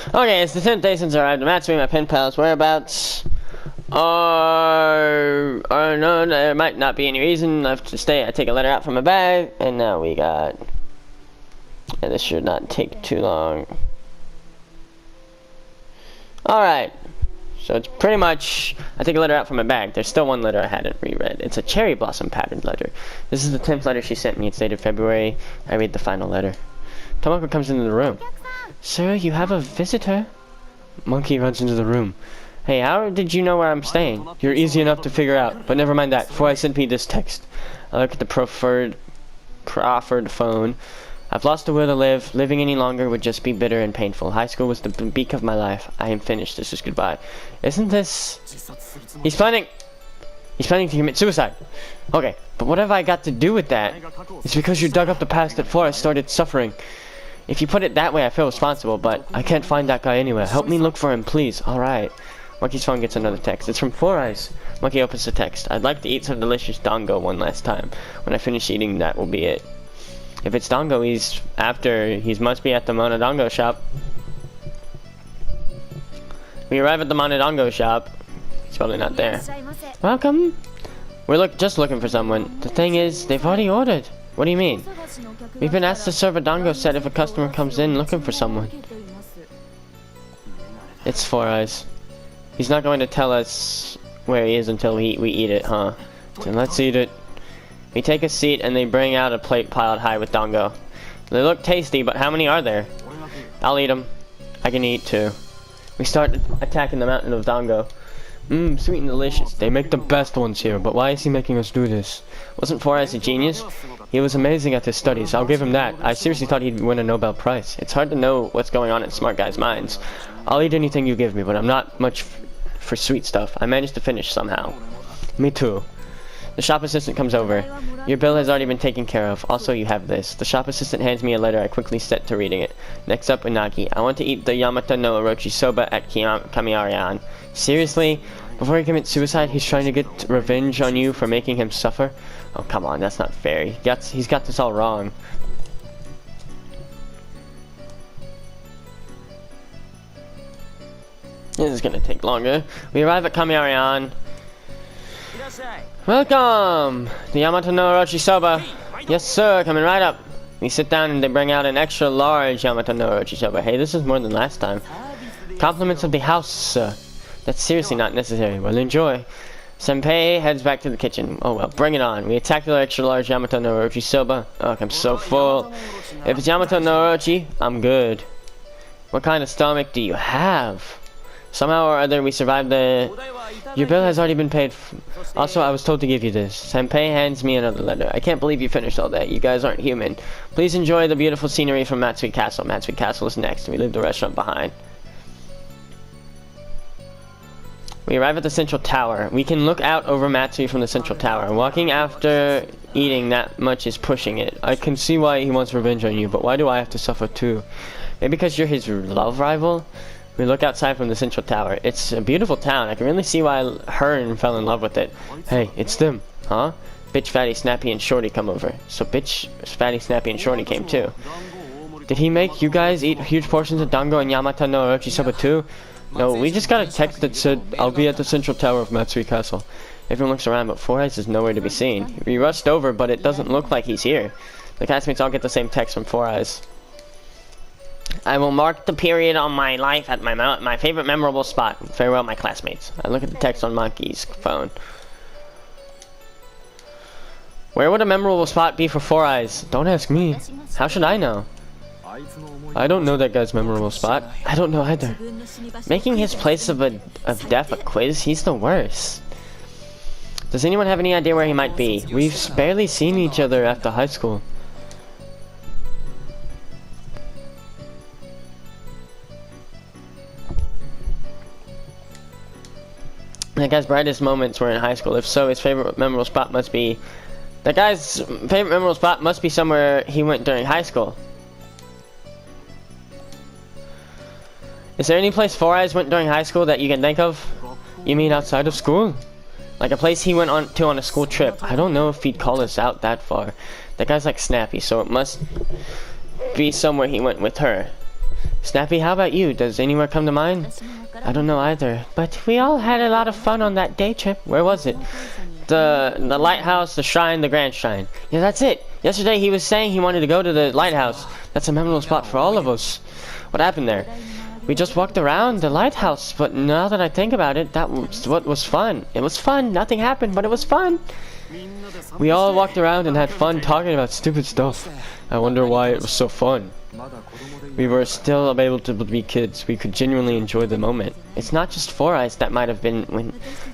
Okay, it's the 10th day since I arrived at Matsui. My pen pal's whereabouts are unknown. There might not be any reason left to stay. I take a letter out from my bag, and now we got. And this should not take too long. Alright. So it's pretty much, I take a letter out from my bag. There's still one letter I hadn't reread. It's a cherry blossom patterned letter. This is the 10th letter she sent me. It's dated February. I read the final letter. Tomoko comes into the room. Sir, you have a visitor? Monkey runs into the room. Hey, how did you know where I'm staying? You're easy enough to figure out, but never mind that. Before I send me this text, I look at the proffered phone. I've lost the will to live. Living any longer would just be bitter and painful. High school was the peak of my life. I am finished. This is goodbye. Isn't this... He's planning to commit suicide. Okay, but what have I got to do with that? It's because you dug up the past that Forrest started suffering. If you put it that way, I feel responsible, but I can't find that guy anywhere. Help me look for him, please. Alright. Monkey's phone gets another text. It's from Four Eyes. Monkey opens the text. I'd like to eat some delicious dango one last time. When I finish eating, that will be it. If it's dango, he must be at the Monodongo shop. We arrive at the Monodongo shop. He's probably not there. Welcome. We're just looking for someone. The thing is, they've already ordered. What do you mean? We've been asked to serve a dango set if a customer comes in looking for someone. It's Four Eyes. He's not going to tell us where he is until we eat it, huh? Then let's eat it. We take a seat and they bring out a plate piled high with dango. They look tasty, but how many are there? I'll eat them. I can eat too. We start attacking the mountain of dango. Mmm, sweet and delicious. They make the best ones here, but why is he making us do this? Wasn't Four Eyes a genius? He was amazing at his studies, I'll give him that. I seriously thought he'd win a Nobel Prize. It's hard to know what's going on in smart guys' minds. I'll eat anything you give me, but I'm not much for sweet stuff. I managed to finish somehow. Me too. The shop assistant comes over. Your bill has already been taken care of. Also, you have this. The shop assistant hands me a letter. I quickly set to reading it. Next up, Unagi. I want to eat the Yamata no Orochi Soba at Kamiarian. Seriously? Before he commits suicide, he's trying to get revenge on you for making him suffer? Oh, come on. That's not fair. He's got this all wrong. This is gonna take longer. We arrive at Kamiarian. Welcome! The Yamato no Orochi Soba. Yes, sir, coming right up. We sit down and they bring out an extra large Yamato no Orochi Soba. Hey, this is more than last time. Compliments of the house, sir. That's seriously not necessary. Well, enjoy. Senpei heads back to the kitchen. Oh well, bring it on. We attack the extra large Yamato no Orochi Soba. Oh, I'm so full. If it's Yamato no Orochi, I'm good. What kind of stomach do you have? Somehow or other, we survived the... Your bill has already been paid. Also, I was told to give you this. Senpei hands me another letter. I can't believe you finished all that. You guys aren't human. Please enjoy the beautiful scenery from Matsui Castle. Matsui Castle is next. We leave the restaurant behind. We arrive at the central tower. We can look out over Matsui from the central tower. Walking after eating that much is pushing it. I can see why he wants revenge on you, but why do I have to suffer too? Maybe because you're his love rival? We look outside from the central tower. It's a beautiful town. I can really see why Hearn fell in love with it. Hey, it's them, huh? Bitch, Fatty, Snappy, and Shorty come over. So Bitch, Fatty, Snappy, and Shorty came too. Did he make you guys eat huge portions of dango and Yamata no Orochi Soba too? No, we just got a text that said, I'll be at the central tower of Matsui Castle. Everyone looks around, but Four Eyes is nowhere to be seen. We rushed over, but it doesn't look like he's here. The classmates all get the same text from Four Eyes. I will mark the period on my life at my favorite memorable spot. Farewell, my classmates. I look at the text on Monkey's phone. Where would a memorable spot be for Four Eyes? Don't ask me. How should I know? I don't know that guy's memorable spot. I don't know either. Making his place of death a quiz? He's the worst. Does anyone have any idea where he might be? We've barely seen each other after high school. That guy's brightest moments were in high school. If so, his favorite memorable spot must be... That guy's favorite memorable spot must be somewhere he went during high school. Is there any place Four Eyes went during high school that you can think of? You mean outside of school? Like a place he went on a school trip. I don't know if he'd call us out that far. That guy's like Snappy, so it must be somewhere he went with her. Snappy, how about you? Does anywhere come to mind? I don't know either, but we all had a lot of fun on that day trip. Where was it? The lighthouse, the shrine, the grand shrine. Yeah, that's it. Yesterday he was saying he wanted to go to the lighthouse. That's a memorable spot for all of us. What happened there? We just walked around the lighthouse, but now that I think about it, that was what was fun. It was fun. Nothing happened, but it was fun. We all walked around and had fun talking about stupid stuff. I wonder why it was so fun. We were still able to be kids. We could genuinely enjoy the moment. It's not just Four Eyes that might have been when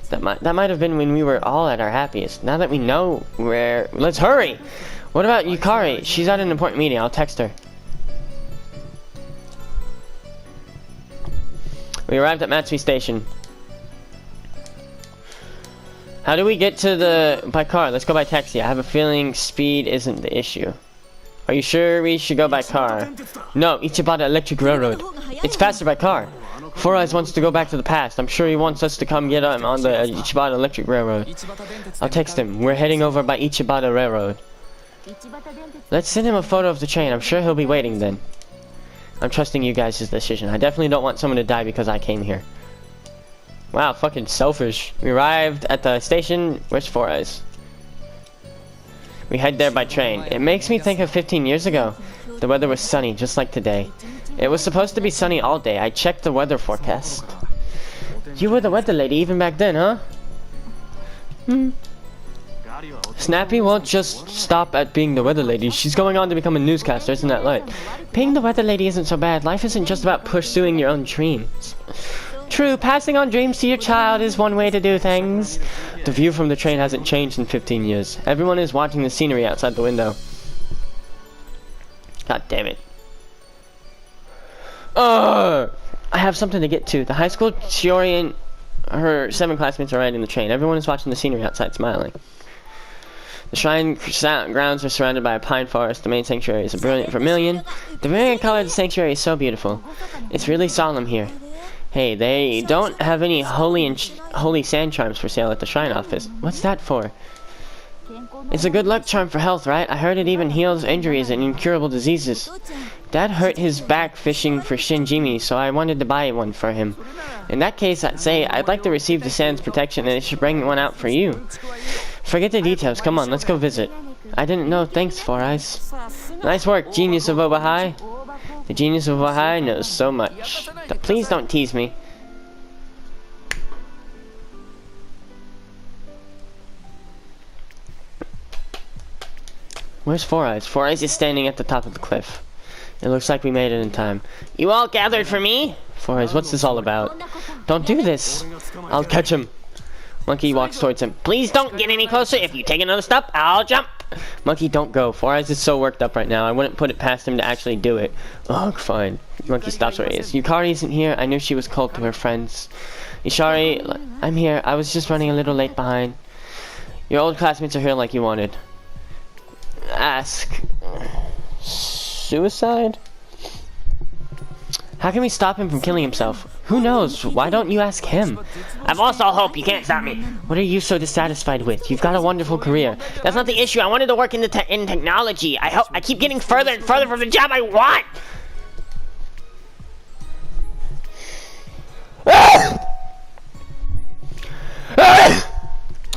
that might have been when we were all at our happiest. Now that we know where, let's hurry. What about Yukari? She's at an important meeting. I'll text her. We arrived at Matsui Station. How do we get to by car? Let's go by taxi. I have a feeling speed isn't the issue. Are you sure we should go by car? No, Ichibata Electric Railroad. It's faster by car. Four Eyes wants to go back to the past. I'm sure he wants us to come get him on the Ichibata Electric Railroad. I'll text him. We're heading over by Ichibata Railroad. Let's send him a photo of the train. I'm sure he'll be waiting then. I'm trusting you guys' decision. I definitely don't want someone to die because I came here. Wow, fucking selfish. We arrived at the station. Where's Four Eyes? We head there by train. It makes me think of 15 years ago. The weather was sunny, just like today. It was supposed to be sunny all day. I checked the weather forecast. You were the weather lady even back then, huh? Snappy won't just stop at being the weather lady. She's going on to become a newscaster, isn't that right? Being the weather lady isn't so bad. Life isn't just about pursuing your own dreams. True, passing on dreams to your child is one way to do things. The view from the train hasn't changed in 15 years. Everyone is watching the scenery outside the window. God damn it. I have something to get to. The high school Shiori and her 7 classmates are riding the train. Everyone is watching the scenery outside, smiling. The shrine grounds are surrounded by a pine forest. The main sanctuary is a brilliant vermilion. The vermilion-colored sanctuary is so beautiful. It's really solemn here. Hey, they don't have any holy sand charms for sale at the shrine office. What's that for? It's a good luck charm for health, right? I heard it even heals injuries and incurable diseases. Dad hurt his back fishing for Shinjimi, so I wanted to buy one for him. In that case, I'd say I'd like to receive the sand's protection and I should bring one out for you. Forget the details. Come on, let's go visit. I didn't know. Thanks, Four Eyes. Nice work, genius of Obahai. The genius of Obahai knows so much. Please don't tease me. Where's Four Eyes? Four Eyes is standing at the top of the cliff. It looks like we made it in time. You all gathered for me? Four Eyes, what's this all about? Don't do this. I'll catch him. Monkey walks towards him. Please don't get any closer. If you take another step, I'll jump. Monkey, don't go. Four Eyes is so worked up right now. I wouldn't put it past him to actually do it. Ugh, fine. Monkey stops where he is. Yukari isn't here. I knew she was cold to her friends. Ishari, I'm here. I was just running a little late behind. Your old classmates are here like you wanted. Ask. Suicide? How can we stop him from killing himself? Who knows? Why don't you ask him? I've lost all hope. You can't stop me. What are you so dissatisfied with? You've got a wonderful career. That's not the issue. I wanted to work in in technology. I keep getting further and further from the job I want.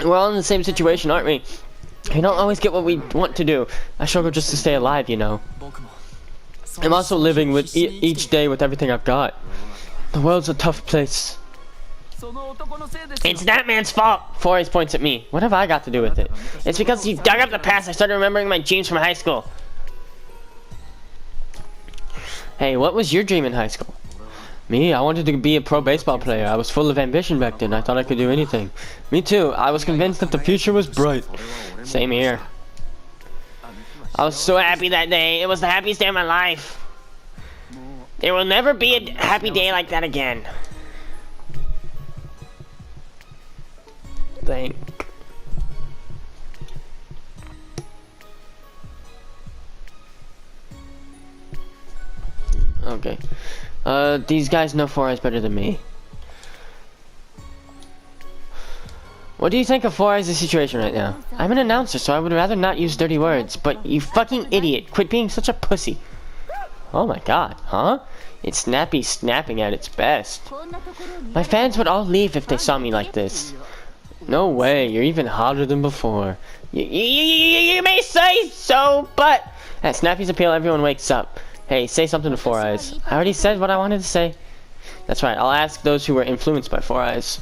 We're all in the same situation, aren't we? We don't always get what we want to do. I struggle just to stay alive, you know. I'm also living with each day with everything I've got. The world's a tough place. It's that man's fault. Four Eyes points at me. What have I got to do with it? It's because you dug up the past. I started remembering my dreams from high school. Hey, what was your dream in high school? Me? I wanted to be a pro baseball player. I was full of ambition back then. I thought I could do anything. Me too. I was convinced that the future was bright. Same here. I was so happy that day. It was the happiest day of my life. There will never be a happy day like that again. Thank. Okay. These guys know Four Eyes better than me. What do you think of Four Eyes' situation right now? I'm an announcer, so I would rather not use dirty words, but you fucking idiot, quit being such a pussy. Oh my god, huh? It's snappy snapping at its best. My fans would all leave if they saw me like this. No way, you're even hotter than before. You may say so, but... At Snappy's appeal, everyone wakes up. Hey, say something to Four Eyes. I already said what I wanted to say. That's right, I'll ask those who were influenced by Four Eyes.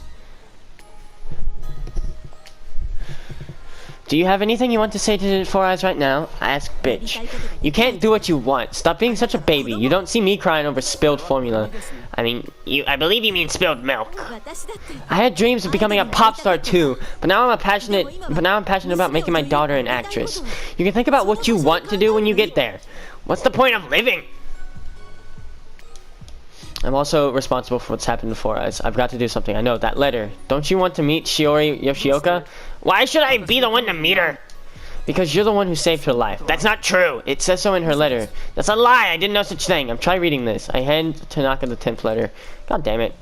Do you have anything you want to say to Four Eyes right now? I ask bitch. You can't do what you want. Stop being such a baby. You don't see me crying over spilled formula. I mean, I believe you mean spilled milk. I had dreams of becoming a pop star too, but now I'm passionate about making my daughter an actress. You can think about what you want to do when you get there. What's the point of living? I'm also responsible for what's happened to Four Eyes. I've got to do something. I know, that letter. Don't you want to meet Shiori Yoshioka? Why should I be the one to meet her? Because you're the one who saved her life. That's not true. It says so in her letter. That's a lie. I didn't know such thing. Try reading this. I hand Tanaka the 10th letter. God damn it.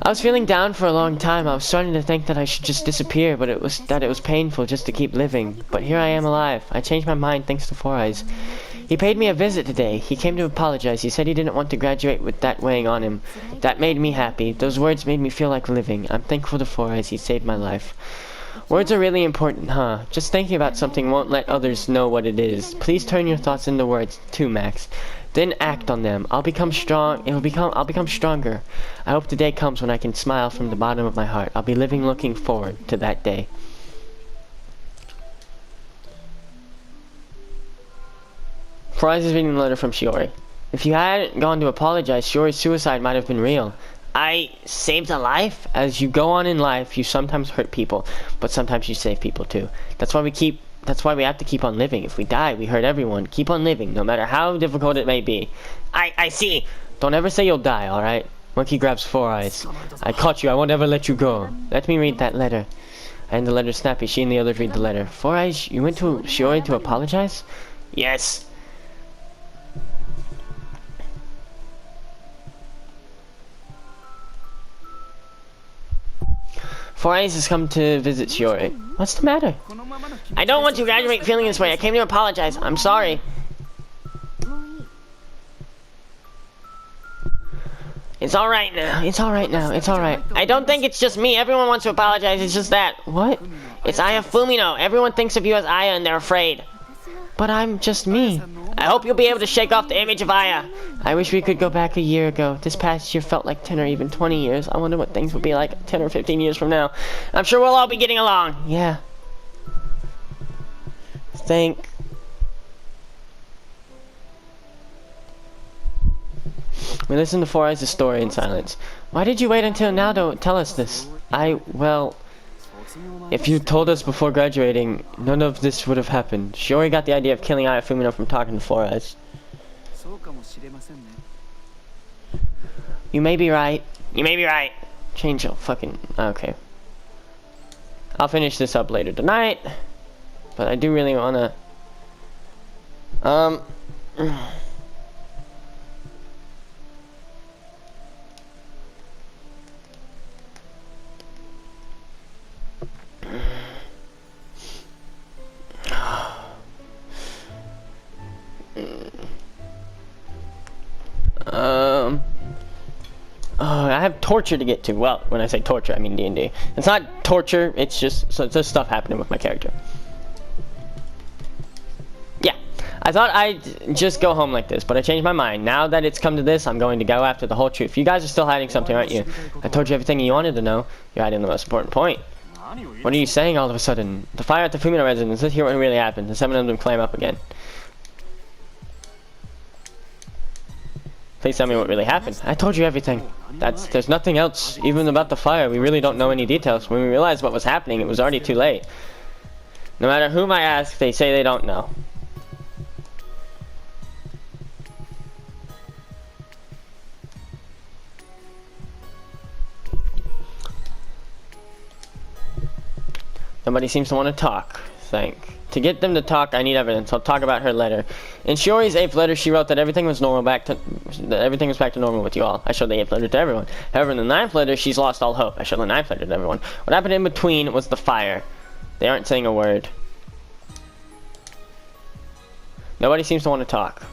I was feeling down for a long time. I was starting to think that I should just disappear, but it was painful just to keep living. But here I am alive. I changed my mind thanks to Four Eyes. He paid me a visit today. He came to apologize. He said he didn't want to graduate with that weighing on him. That made me happy. Those words made me feel like living. I'm thankful to Four Eyes. He saved my life. Words are really important, huh? Just thinking about something won't let others know what it is. Please turn your thoughts into words, too, Max. Then act on them. I'll become stronger. I hope the day comes when I can smile from the bottom of my heart. I'll be looking forward to that day. Four Eyes is reading the letter from Shiori. If you hadn't gone to apologize, Shiori's suicide might have been real. I saved a life? As you go on in life, you sometimes hurt people, but sometimes you save people too. That's why we have to keep on living. If we die, we hurt everyone. Keep on living, no matter how difficult it may be. I see. Don't ever say you'll die, alright? Monkey grabs Four Eyes. I caught you. I won't ever let you go. Let me read that letter. I hand the letter to Snappy. She and the others read the letter. Four Eyes, you went to Shiori to apologize? Yes. Four Eyes has come to visit Shiori. What's the matter? I don't want to graduate feeling this way. I came to apologize. I'm sorry. It's alright now. It's alright now. It's alright. I don't think it's just me. Everyone wants to apologize. It's just that. What? It's Aya Fumino. Everyone thinks of you as Aya and they're afraid. But I'm just me. I hope you'll be able to shake off the image of Aya. I wish we could go back a year ago. This past year felt like 10 or even 20 years. I wonder what things will be like 10 or 15 years from now. I'm sure we'll all be getting along. Yeah. We listened to Four Eyes' story in silence. Why did you wait until now to tell us this? Well... If you told us before graduating, none of this would have happened. Shiori got the idea of killing Aya Fumino from talking to Four Eyes. You may be right. You may be right. Change your fucking... Okay. I'll finish this up later tonight. But I do really wanna... I have torture to get to. Well, when I say torture, I mean D&D. It's not torture, it's just stuff happening with my character. Yeah, I thought I'd just go home like this, but I changed my mind. Now that it's come to this, I'm going to go after the whole truth. You guys are still hiding something, aren't you? I told you everything you wanted to know. You're hiding the most important point. What are you saying all of a sudden? The fire at the Fumino residence, let's hear what really happened. The 7 of them climb up again. Please tell me what really happened. I told you everything. There's nothing else, even about the fire. We really don't know any details. When we realized what was happening, it was already too late. No matter whom I ask, they say they don't know. Nobody seems to want to talk. To get them to talk, I need evidence. I'll talk about her letter. In Shiori's 8th letter, she wrote that everything was back to normal with you all. I showed the 8th letter to everyone. However, in the 9th letter, she's lost all hope. I showed the 9th letter to everyone. What happened in between was the fire. They aren't saying a word. Nobody seems to want to talk.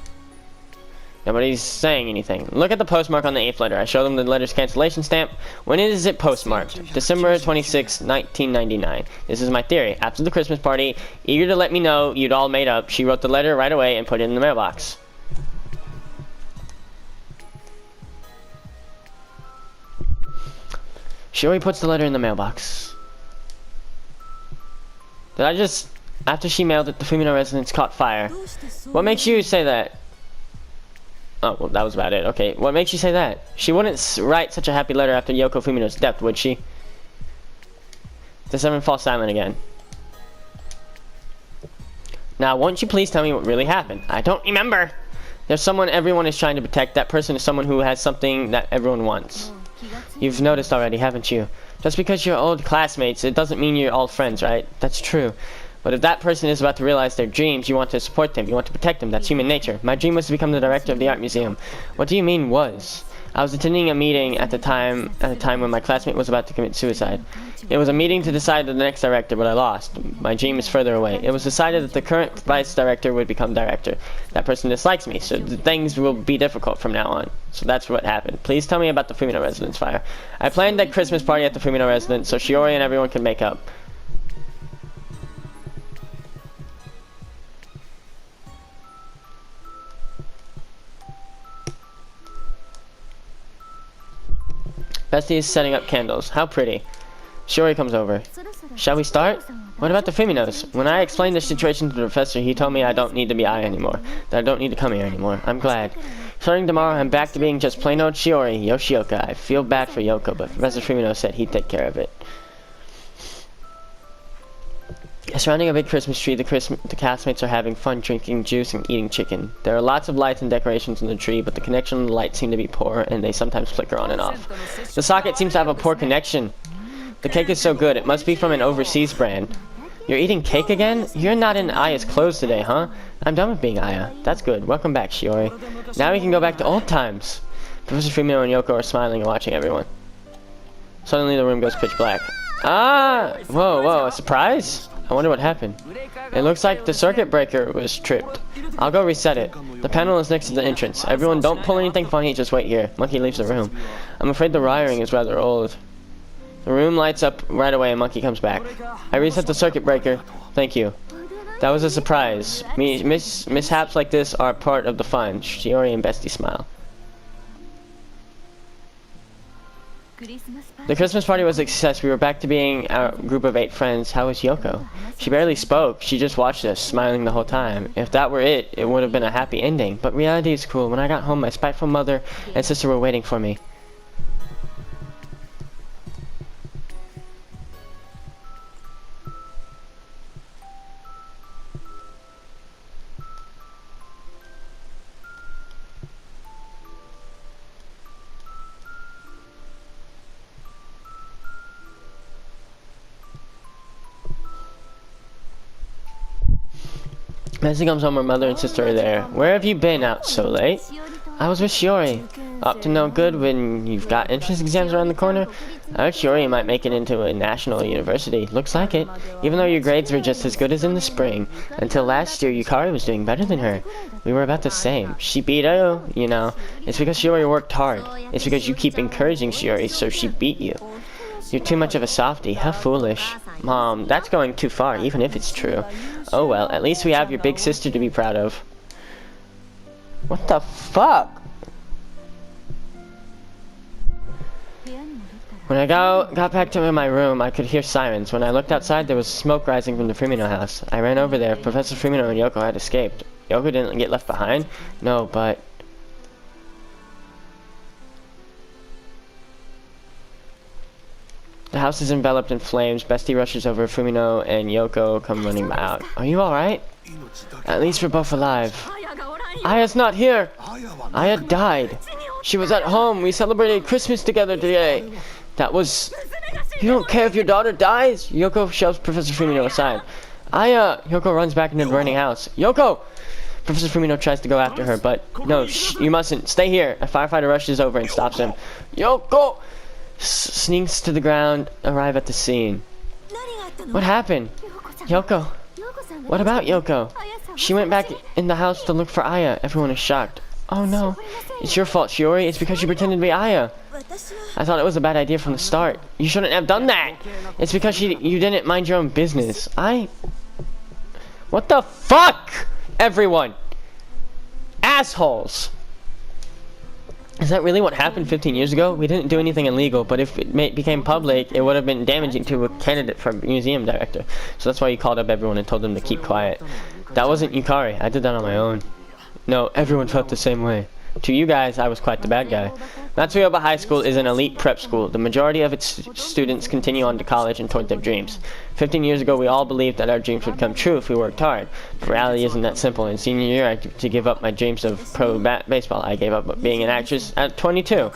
Nobody's saying anything. Look at the postmark on the 8th letter. I show them the letter's cancellation stamp. When is it postmarked? December 26, 1999. This is my theory. After the Christmas party, eager to let me know you'd all made up, she wrote the letter right away and put it in the mailbox. Shiori puts the letter in the mailbox. Did I just... After she mailed it, the Fumino residence caught fire. What makes you say that? Oh, well, that was about it. Okay, what makes you say that? She wouldn't write such a happy letter after Yoko Fumino's death, would she? Does everyone fall silent again? Now, won't you please tell me what really happened? I don't remember. There's someone everyone is trying to protect. That person is someone who has something that everyone wants. You've noticed already, haven't you? Just because you're old classmates, it doesn't mean you're all friends, right? That's true. But if that person is about to realize their dreams, you want to support them, you want to protect them. That's human nature. My dream was to become the director of the art museum. What do you mean, was? I was attending a meeting at the time when my classmate was about to commit suicide. It was a meeting to decide the next director, but I lost. My dream is further away. It was decided that the current vice director would become director. That person dislikes me, so things will be difficult from now on. So that's what happened. Please tell me about the Fumino residence fire. I planned a Christmas party at the Fumino residence so Shiori and everyone can make up. Bestie is setting up candles. How pretty. Shiori comes over. Shall we start? What about the Fuminos? When I explained the situation to the professor, he told me I don't need to be Aya anymore. That I don't need to come here anymore. I'm glad. Starting tomorrow, I'm back to being just plain old Shiori, Yoshioka. I feel bad for Yoko, but Professor Fumino said he'd take care of it. Surrounding a big Christmas tree, the castmates are having fun drinking juice and eating chicken. There are lots of lights and decorations in the tree, but the connection on the lights seem to be poor, and they sometimes flicker on and off. The socket seems to have a poor connection. The cake is so good, it must be from an overseas brand. You're eating cake again? You're not in Aya's clothes today, huh? I'm done with being Aya. That's good. Welcome back, Shiori. Now we can go back to old times. Professor Fumino and Yoko are smiling and watching everyone. Suddenly the room goes pitch black. Ah! Whoa, a surprise? I wonder what happened. It looks like the circuit breaker was tripped. I'll go reset it. The panel is next to the entrance. Everyone don't pull anything funny, just wait here. Monkey leaves the room. I'm afraid the wiring is rather old. The room lights up right away and Monkey comes back. I reset the circuit breaker. Thank you. That was a surprise. Mishaps like this are part of the fun. Shiori and Bestie smile. The Christmas party was a success. We were back to being our group of 8 friends. How was Yoko? She barely spoke. She just watched us, smiling the whole time. If that were it, it would have been a happy ending. But reality is cruel. When I got home, my spiteful mother and sister were waiting for me. Bessie comes home, her mother and sister are there. Where have you been out so late? I was with Shiori. Up to no good when you've got entrance exams around the corner? I heard Shiori might make it into a national university. Looks like it. Even though your grades were just as good as in the spring. Until last year, Yukari was doing better than her. We were about the same. She beat you, you know. It's because Shiori worked hard. It's because you keep encouraging Shiori, so she beat you. You're too much of a softie. How foolish. Mom, that's going too far, even if it's true. Oh well, at least we have your big sister to be proud of. What the fuck? When I got back to my room, I could hear sirens. When I looked outside, there was smoke rising from the Fumino house. I ran over there. Professor Fumino and Yoko had escaped. Yoko didn't get left behind? No, but... The house is enveloped in flames. Bestie rushes over. Fumino and Yoko come running out. Are you alright? At least we're both alive. Aya's not here! Aya died. She was at home. We celebrated Christmas together today. That was... You don't care if your daughter dies? Yoko shoves Professor Fumino aside. Aya! Yoko runs back into the burning house. Yoko! Professor Fumino tries to go after her, but... No, you mustn't. Stay here. A firefighter rushes over and stops him. Yoko! Sneaks to the ground, arrive at the scene. What happened? Yoko. What about Yoko? She went back in the house to look for Aya. Everyone is shocked. Oh no, it's your fault, Shiori. It's because you pretended to be Aya. I thought it was a bad idea from the start. You shouldn't have done that. It's because you didn't mind your own business. What the fuck? Everyone. Assholes. Is that really what happened 15 years ago? We didn't do anything illegal, but if it became public, it would have been damaging to a candidate for museum director. So that's why you called up everyone and told them to keep quiet. That wasn't Yukari. I did that on my own. No, everyone felt the same way. To you guys, I was quite the bad guy. Matsuyoba High School is an elite prep school. The majority of its students continue on to college and toward their dreams. 15 years ago, we all believed that our dreams would come true if we worked hard. But reality isn't that simple. In senior year, I had to give up my dreams of pro baseball. I gave up being an actress at 22.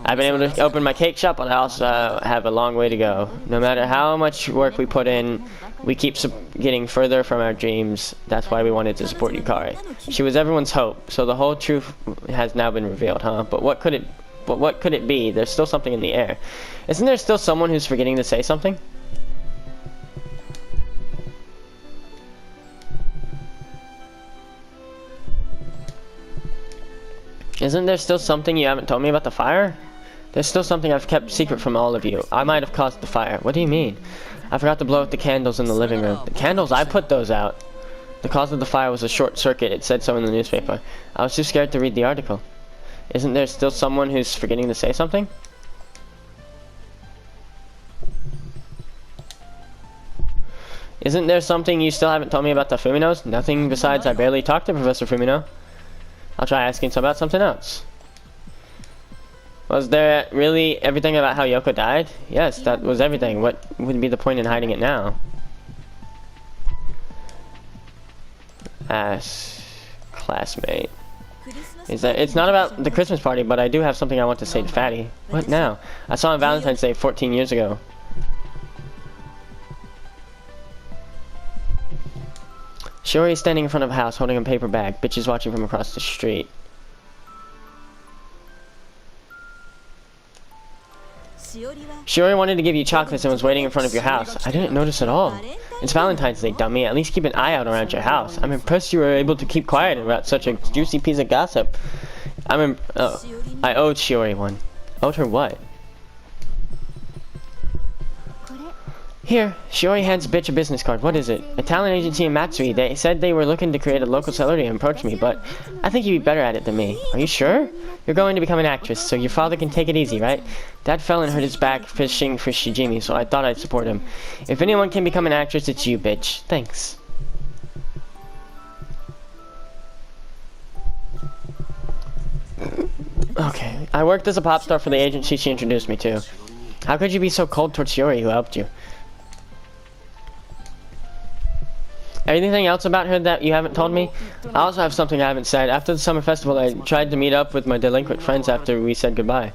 I've been able to open my cake shop, but I also have a long way to go. No matter how much work we put in, we keep getting further from our dreams. That's why we wanted to support Yukari. She was everyone's hope, so the whole truth has now been revealed, huh? But what could it be? There's still something in the air. Isn't there still someone who's forgetting to say something? Isn't there still something you haven't told me about the fire? There's still something I've kept secret from all of you. I might have caused the fire. What do you mean? I forgot to blow out the candles in the living room. The candles? I put those out. The cause of the fire was a short circuit. It said so in the newspaper. I was too scared to read the article. Isn't there still someone who's forgetting to say something? Isn't there something you still haven't told me about the Fuminos? Nothing besides I barely talked to Professor Fumino. I'll try asking about something else. Was there really everything about how Yoko died? Yes, that was everything. What would be the point in hiding it now? Classmate. It's not about the Christmas party, but I do have something I want to say to Fatty. What now? I saw on Valentine's Day 14 years ago. Shiori is standing in front of a house holding a paper bag. Bitch is watching from across the street. Shiori wanted to give you chocolates and was waiting in front of your house. I didn't notice at all. It's Valentine's Day, dummy. At least keep an eye out around your house. I'm impressed you were able to keep quiet about such a juicy piece of gossip. I owed Shiori one. Owed her what? Here, Shiori hands bitch a business card. What is it? A talent agency in Matsui. They said they were looking to create a local celebrity and approached me, but I think you'd be better at it than me. Are you sure? You're going to become an actress, so your father can take it easy, right? Dad fell and hurt his back fishing for Shijimi, so I thought I'd support him. If anyone can become an actress, it's you, bitch. Thanks. Okay. I worked as a pop star for the agency she introduced me to. How could you be so cold towards Shiori, who helped you? Anything else about her that you haven't told me? I also have something I haven't said. After the summer festival, I tried to meet up with my delinquent friends after we said goodbye.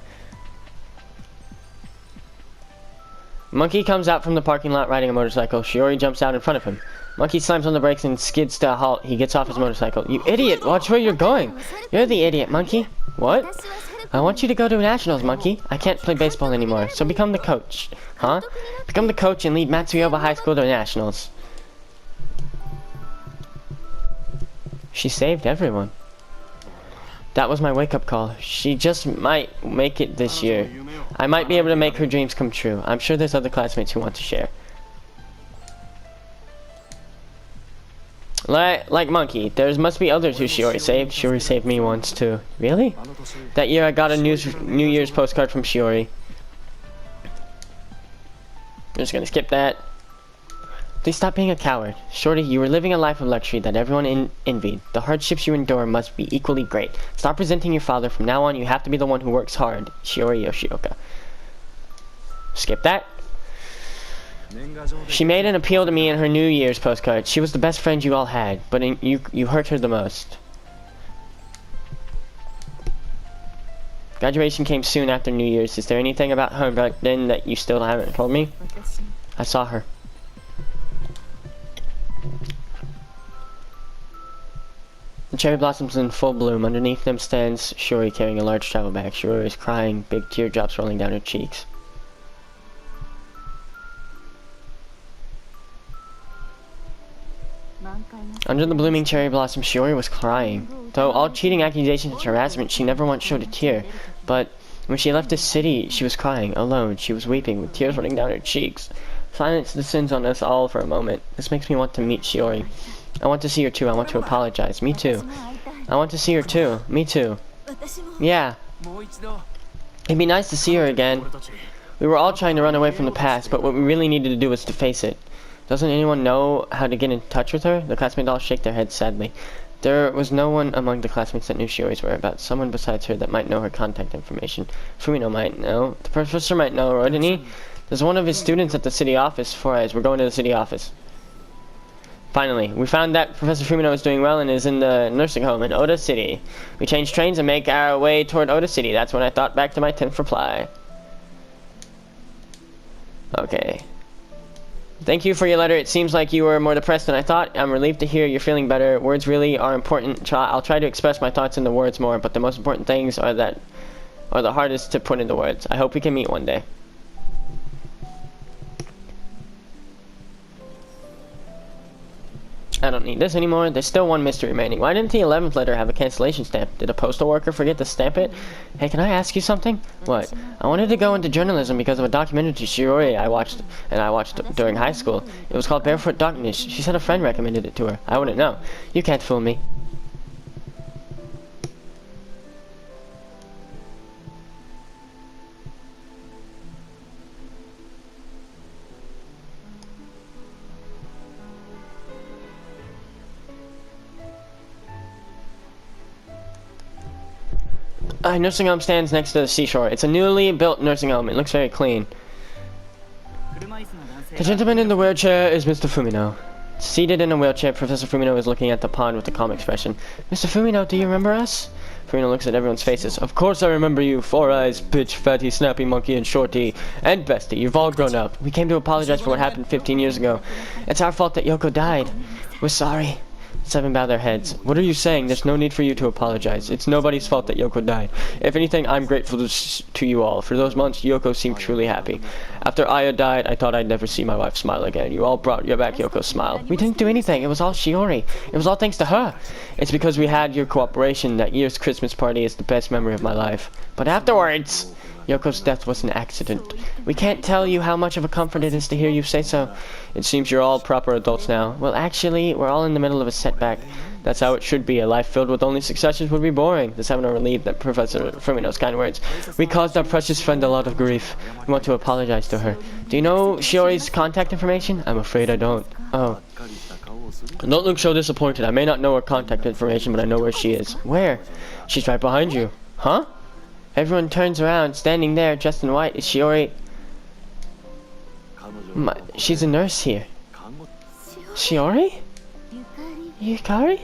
Monkey comes out from the parking lot riding a motorcycle. Shiori jumps out in front of him. Monkey slams on the brakes and skids to a halt. He gets off his motorcycle. You idiot! Watch where you're going! You're the idiot, Monkey. What? I want you to go to nationals, Monkey. I can't play baseball anymore, so become the coach. Huh? Become the coach and lead Matsuyoba High School to nationals. She saved everyone. That was my wake-up call. She just might make it this year. I might be able to make her dreams come true. I'm sure there's other classmates who want to share. Like Monkey, there must be others who Shiori saved. Shiori saved me once too. Really? That year I got a New Year's postcard from Shiori. I'm just gonna skip that. Please stop being a coward. Shorty, you were living a life of luxury that everyone envied. The hardships you endure must be equally great. Stop resenting your father. From now on, you have to be the one who works hard. Shiori Yoshioka. Skip that. She made an appeal to me in her New Year's postcard. She was the best friend you all had, but you hurt her the most. Graduation came soon after New Year's. Is there anything about her back then that you still haven't told me? I saw her. The cherry blossoms in full bloom. Underneath them stands Shiori carrying a large travel bag. Shiori is crying, big teardrops rolling down her cheeks. Under the blooming cherry blossom, Shiori was crying. Though all cheating accusations and harassment, she never once showed a tear. But when she left the city, she was crying, alone. She was weeping, with tears running down her cheeks. Silence descends on us all for a moment. This makes me want to meet Shiori. I want to see her too. I want to apologize. Me too. I want to see her too. Me too. Yeah. It'd be nice to see her again. We were all trying to run away from the past, but what we really needed to do was to face it. Doesn't anyone know how to get in touch with her? The classmates all shake their heads sadly. There was no one among the classmates that knew Shiori's whereabouts. Someone besides her that might know her contact information. Fumino might know. The professor might know, wouldn't he? There's one of his students at the city office. 4 eyes. We're going to the city office. Finally, we found that Professor Fumino is doing well and is in the nursing home in Oda City. We change trains and make our way toward Oda City. That's when I thought back to my 10th reply. Okay. Thank you for your letter. It seems like you were more depressed than I thought. I'm relieved to hear you're feeling better. Words really are important. I'll try to express my thoughts in the words more, but the most important things are the hardest to put into words. I hope we can meet one day. I don't need this anymore. There's still one mystery remaining. Why didn't the 11th letter have a cancellation stamp? Did a postal worker forget to stamp it? Hey, can I ask you something? What? I wanted to go into journalism because of a documentary Shiori I watched during high school. It was called Barefoot Darkness. She said a friend recommended it to her. I wouldn't know. You can't fool me. Nursing home stands next to the seashore. It's a newly built nursing home. It looks very clean. The gentleman in the wheelchair is Mr. Fumino. Seated in a wheelchair, Professor Fumino is looking at the pond with a calm expression. Mr. Fumino, do you remember us? Fumino looks at everyone's faces. Of course I remember you. 4 eyes, bitch, fatty, snappy, monkey, and shorty. And bestie, you've all grown up. We came to apologize for what happened 15 years ago. It's our fault that Yoko died. We're sorry. 7 bow their heads. What are you saying? There's no need for you to apologize. It's nobody's fault that Yoko died. If anything, I'm grateful to you all. For those months, Yoko seemed truly happy. After Aya died, I thought I'd never see my wife smile again. You all brought back Yoko's smile. We didn't do anything. It was all Shiori. It was all thanks to her. It's because we had your cooperation. That year's Christmas party is the best memory of my life. But afterwards, Yoko's death was an accident. We can't tell you how much of a comfort it is to hear you say so. It seems you're all proper adults now. Well, actually, we're all in the middle of a setback. That's how it should be. A life filled with only successes would be boring. The 7 are relieved that Professor Fumino's kind words. We caused our precious friend a lot of grief. We want to apologize to her. Do you know Shiori's contact information? I'm afraid I don't. Oh. Don't look so disappointed. I may not know her contact information, but I know where she is. Where? She's right behind you. Huh? Everyone turns around. Standing there, dressed in white, is Shiori. She's a nurse here. Shiori? Yukari?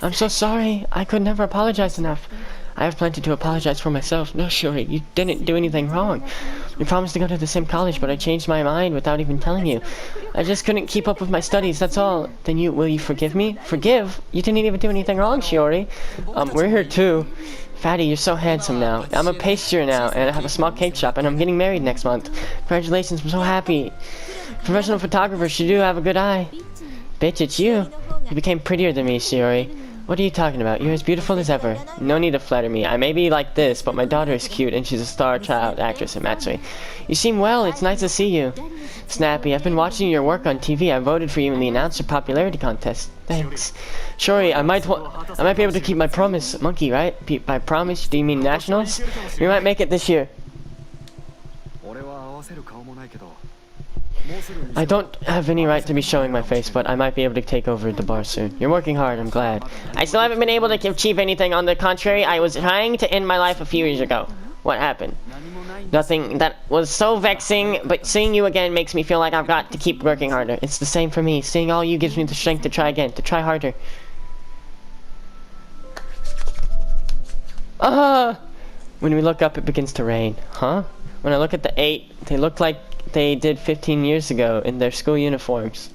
I'm so sorry. I could never apologize enough. I have plenty to apologize for myself. No, Shiori, you didn't do anything wrong. We promised to go to the same college, but I changed my mind without even telling you. I just couldn't keep up with my studies, that's all. Then will you forgive me? Forgive? You didn't even do anything wrong, Shiori. We're here too. Fatty, you're so handsome now. I'm a pastry now, and I have a small cake shop, and I'm getting married next month. Congratulations, I'm so happy. Professional photographers, you do have a good eye. Bitch, it's you. You became prettier than me, Shiori. What are you talking about? You're as beautiful as ever. No need to flatter me. I may be like this, but my daughter is cute, and she's a star child actress in Matsui. You seem well. It's nice to see you. Snappy, I've been watching your work on TV. I voted for you in the announcer popularity contest. Thanks. Shiori, I might be able to keep my promise. Monkey, right? By promise, do you mean nationals? We might make it this year. I don't have any right to be showing my face, but I might be able to take over the bar soon. You're working hard, I'm glad. I still haven't been able to achieve anything. On the contrary, I was trying to end my life a few years ago. What happened? Nothing. That was so vexing, but seeing you again makes me feel like I've got to keep working harder. It's the same for me. Seeing all you gives me the strength to try again, to try harder. When we look up, it begins to rain. Huh? When I look at the 8, they look like they did 15 years ago in their school uniforms.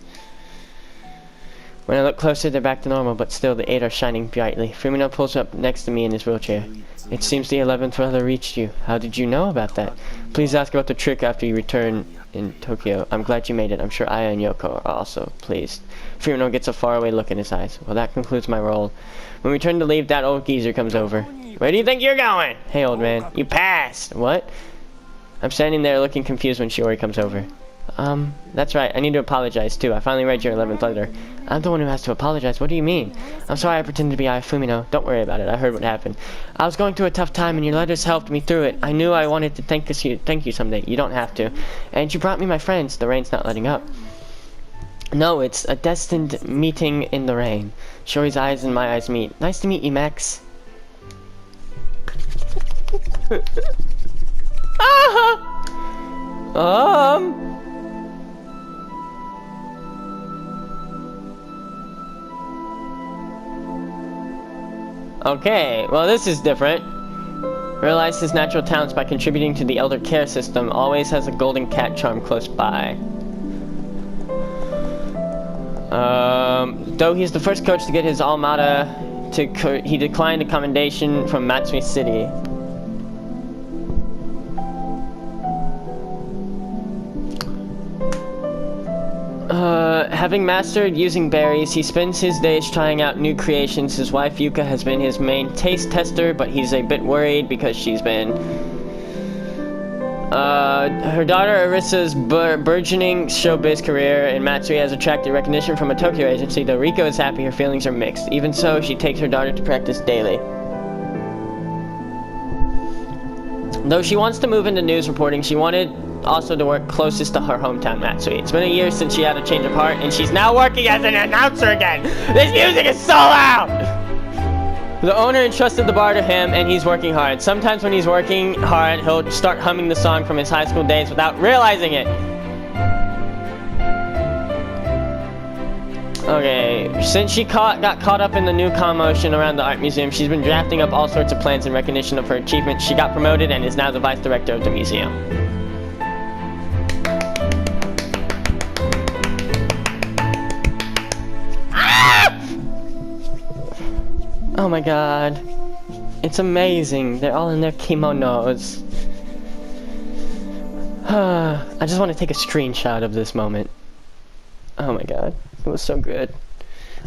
When I look closer, they're back to normal, but still the 8 are shining brightly. Fumino pulls up next to me in his wheelchair. It seems the 11th letter reached you. How did you know about that? Please ask about the trick after you return in Tokyo. I'm glad you made it. I'm sure Aya and Yoko are also pleased. Fumino gets a faraway look in his eyes. Well, that concludes my role. When we turn to leave, that old geezer comes over. Where do you think you're going? Hey, old man. You passed. What? I'm standing there looking confused when Shiori comes over. That's right. I need to apologize, too. I finally read your 11th letter. I'm the one who has to apologize. What do you mean? I'm sorry I pretended to be Aya Fumino. Don't worry about it. I heard what happened. I was going through a tough time, and your letters helped me through it. I knew I wanted to thank you someday. You don't have to. And you brought me my friends. The rain's not letting up. No, it's a destined meeting in the rain. Shiori's eyes and my eyes meet. Nice to meet you, Max. Okay, well this is different. Realize his natural talents by contributing to the elder care system. Always has a golden cat charm close by. Though he's the first coach to get his alma mater, he declined a commendation from Matsui City. Having mastered using berries, he spends his days trying out new creations. His wife Yuka has been his main taste tester, but he's a bit worried because she's been... her daughter Arisa's burgeoning showbiz career in Matsui has attracted recognition from a Tokyo agency. Though Riko is happy, her feelings are mixed. Even so, she takes her daughter to practice daily. Though she wants to move into news reporting, she wanted also to work closest to her hometown, Matsui. It's been a year since she had a change of heart, and she's now working as an announcer again! This music is so loud! The owner entrusted the bar to him, and he's working hard. Sometimes when he's working hard, he'll start humming the song from his high school days without realizing it. Okay, since she got caught up in the new commotion around the art museum, she's been drafting up all sorts of plans in recognition of her achievements. She got promoted and is now the vice director of the museum. Oh my god. It's amazing. They're all in their kimonos. I just want to take a screenshot of this moment. Oh my god. It was so good.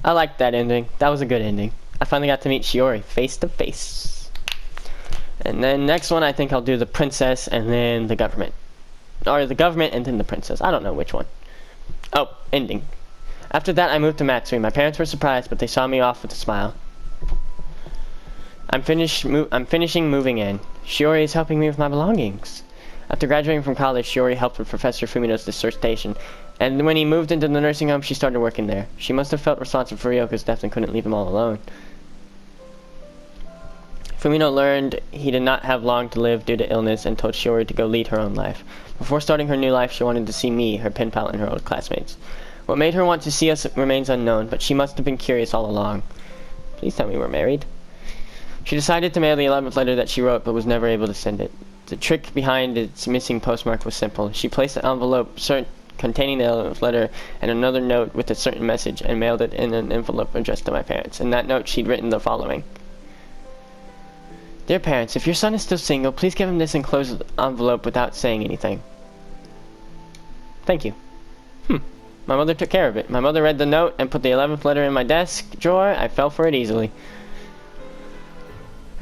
I liked that ending. That was a good ending. I finally got to meet Shiori face to face. And then next one I think I'll do the princess and then the government. Or the government and then the princess. I don't know which one. Oh, ending. After that I moved to Matsui. My parents were surprised, but they saw me off with a smile. I'm finishing moving in. Shiori is helping me with my belongings. After graduating from college, Shiori helped with Professor Fumino's dissertation, and when he moved into the nursing home, she started working there. She must have felt responsible for Ryoko's death and couldn't leave him all alone. Fumino learned he did not have long to live due to illness and told Shiori to go lead her own life. Before starting her new life, she wanted to see me, her pen pal, and her old classmates. What made her want to see us remains unknown, but she must have been curious all along. Please tell me we're married. She decided to mail the 11th letter that she wrote, but was never able to send it. The trick behind its missing postmark was simple. She placed an envelope containing the 11th letter and another note with a certain message and mailed it in an envelope addressed to my parents. In that note, she'd written the following. Dear parents, if your son is still single, please give him this enclosed envelope without saying anything. Thank you. My mother took care of it. My mother read the note and put the 11th letter in my desk drawer. I fell for it easily.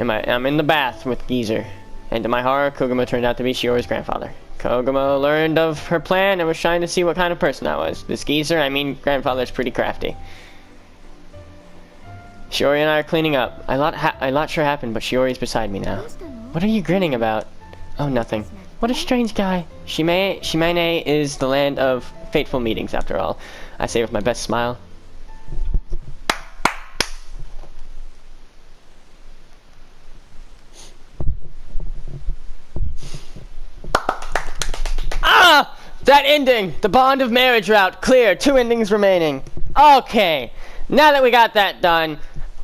I'm in the bath with Geezer. And to my horror, Koguma turned out to be Shiori's grandfather. Koguma learned of her plan and was trying to see what kind of person I was. This Geezer, I mean grandfather's pretty crafty. Shiori and I are cleaning up. A lot sure happened, but Shiori's beside me now. What are you grinning about? Oh, nothing. What a strange guy. Shimane is the land of fateful meetings, after all. I say with my best smile. That ending! The bond of marriage route clear. 2 endings remaining. Okay, now that we got that done,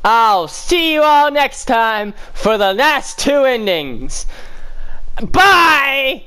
I'll see you all next time for the last 2 endings. Bye!